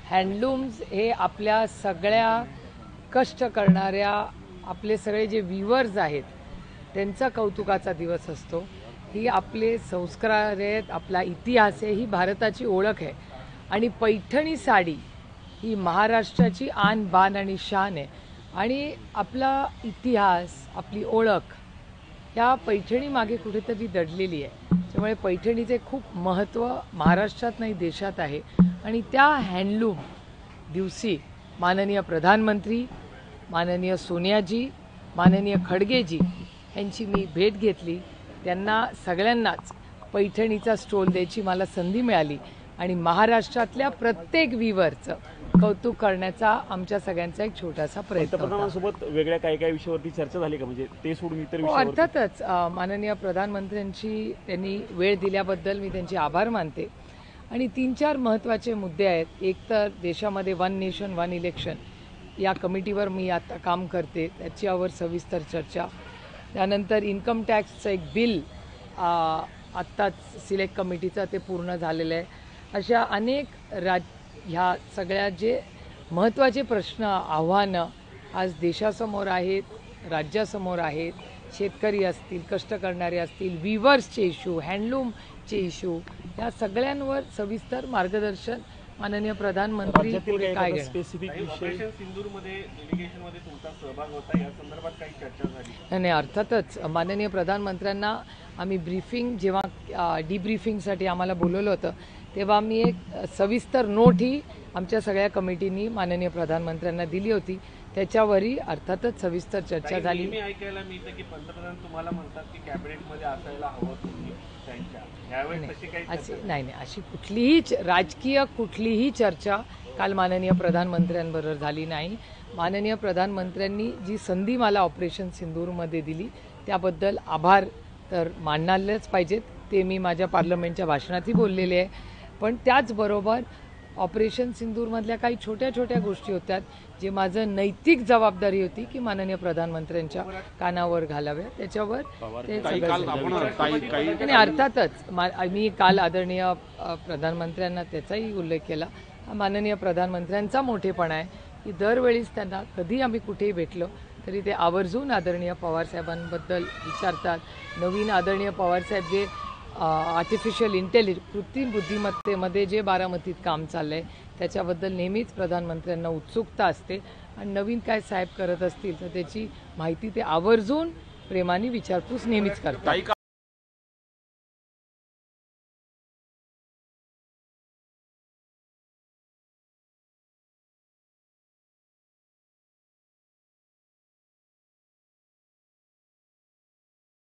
हँडलूम्स हे आपल्या सगळ्या कष्ट करणाऱ्या आपले सगळे जे व्हीवर्स आहेत त्यांचा कौतुकाचा दिवस असतो। ही आपले संस्कार आहेत, आपला इतिहास आहे, ही भारताची ओळख आहे आणि पैठणी साडी ही महाराष्ट्राची आन बान आणि शान आहे आणि आपला इतिहास, आपली ओळख या पैठणी मागे कुठेतरी दडलेली आहे। त्यामुळे पैठणीचे खूप महत्त्व महाराष्ट्रात नाही देशात आहे आणि त्या हँडलूम दिवशी माननीय प्रधानमंत्री, माननीय सोनियाजी, माननीय खडगेजी यांची मी भेट घेतली। त्यांना सगळ्यांनाच पैठणीचा स्टॉल द्यायची मला संधी मिळाली आणि महाराष्ट्रातल्या प्रत्येक व्हीवरचं कौतुक करण्याचा आमच्या सगळ्यांचा एक छोटासा प्रयत्न होता। पंतप्रधानांसोबत वेगळ्या काही विषयावरती चर्चा झाली का, म्हणजे ते सोडून इतर विषयावर? अर्थातच माननीय प्रधानमंत्र्यांची त्यांनी वेळ दिल्याबद्दल मी त्यांचे आभार मानते आणि 3-4 महत्त्वाचे मुद्दे आहेत। एक तर देशामध्ये वन नेशन वन इलेक्शन या कमिटीवर मी आता काम करते, त्याच्यावर सविस्तर चर्चा। त्यानंतर इन्कम टॅक्सचं एक बिल आत्ताच सिलेक्ट कमिटीचं ते पूर्ण झालेलं आहे। अशा अनेक ह्या सगळ्या जे महत्त्वाचे प्रश्न आव्हानं आज देशासमोर आहेत, राज्यासमोर आहेत, शेतकरी असतील, कष्ट करणारे असतील, व्हीवर्सचे इश्यू, हँडलूमचे इश्यू, या सगळ्यांवर सविस्तर मार्गदर्शन माननीय प्रधानमंत्री काय घेणार। स्पेसिफिक ऑपरेशन सिंदूरमध्ये डेलिगेशनमध्ये तुमचा सहभाग होता, या संदर्भात काही चर्चा झाली? नाही, अर्थातच माननीय प्रधानमंत्र्यांना आम्ही ब्रीफिंग जेव्हा डिब्रीफिंगसाठी आम्हाला बोलवलं होतं तेव्हा मी एक सविस्तर नोट ही आमच्या सगळ्या कमिटीनी माननीय प्रधानमंत्र्यांना दिली होती। त्याच्यावरही अर्थातच सविस्तर चर्चा झाली। मी ऐकायला मिळतं की पंतप्रधान तुम्हाला म्हणतात की कॅबिनेटमध्ये असायला हवं तुम्ही त्यांच्या, यावेळी तशी काही नाही, अशी कुठलीही राजकीय कुठलीही चर्चा काल माननीय प्रधानमंत्र्यांबरोबर झाली नाही। माननीय प्रधानमंत्र्यांनी जी संधी मला ऑपरेशन सिंदूरमध्ये दिली त्याबद्दल आभार तर मानणारच पाहिजेत, ते मी माझ्या पार्लमेंटच्या भाषणातही बोललेले आहे। पण त्याचबरोबर ऑपरेशन सिंदूरमधल्या काही छोट्या छोट्या गोष्टी होत्या जे माझं नैतिक जबाबदारी होती की माननीय प्रधानमंत्र्यांच्या कानावर घालाव्या, त्याच्यावर ते आणि अर्थातच मी काल आदरणीय प्रधानमंत्र्यांना त्याचाही उल्लेख केला। माननीय प्रधानमंत्र्यांचा मोठेपणा आहे की दरवेळीच त्यांना कधी आम्ही कुठेही भेटलो तरी ते आवर्जून आदरणीय पवारसाहेबांबद्दल विचारतात। नवीन आदरणीय पवारसाहेब जे आर्टिफिशियल इंटेलिजन्स कृत्रिम बुद्धिमत्तेमध्ये जे बारामतीत काम चाललं आहे त्याच्याबद्दल नेहमीच प्रधानमंत्र्यांना उत्सुकता असते आणि नवीन काय साहेब करत असतील तर त्याची माहिती ते आवर्जून प्रेमाने विचारपूस नेहमीच करतात।